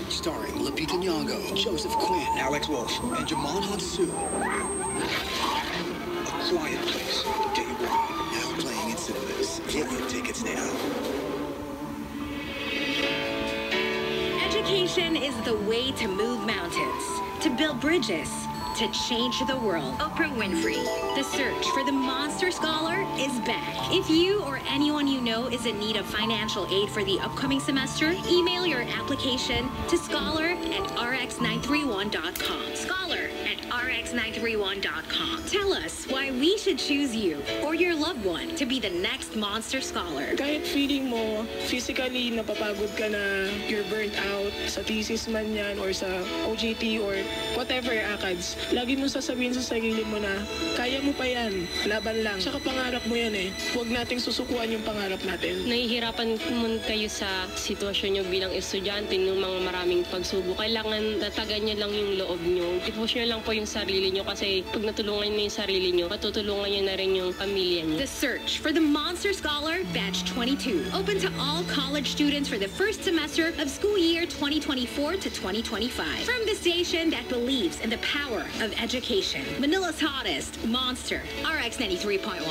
Starring Lupita Nyong'o, Joseph Quinn, Alex Wolff, and Jamon Hansu. A Quiet Place, Day One. Now playing in cinemas. Get your tickets now. Education is the way to move mountains, to build bridges, to change the world. Oprah Winfrey. The search for the Monster Scholar is back. If you or anyone you know is in need of financial aid for the upcoming semester, email your application to scholar@rx931.com. Scholar@rx931.com. Tell us why we should choose you or your loved one to be the next Monster Scholar. Kahit feeling mo, physically napapagod ka na, you're burnt out, sa thesis man yan, or sa OJT, or whatever ACADS, lagi mo sasabihin sa sarili mo na, kaya mo pa yan, laban lang. Tsaka pangarap mo yan eh. Huwag nating susukuan yung pangarap natin. Nahihirapan mo kayo sa sitwasyon nyo bilang estudyante ng mga maraming pagsubok. Kailangan tatagan nyo lang yung loob nyo. I-push nyo lang po yung sarili nyo kasi pag natulungan nyo yung sarili nyo, matutulungan nyo na rin yung pamilya nyo. The search for the Monster Scholar Batch 22. Open to all college students for the first semester of school year 2024 to 2025. From the station that believes in the power of education. Manila's hottest, Monster, RX 93.1.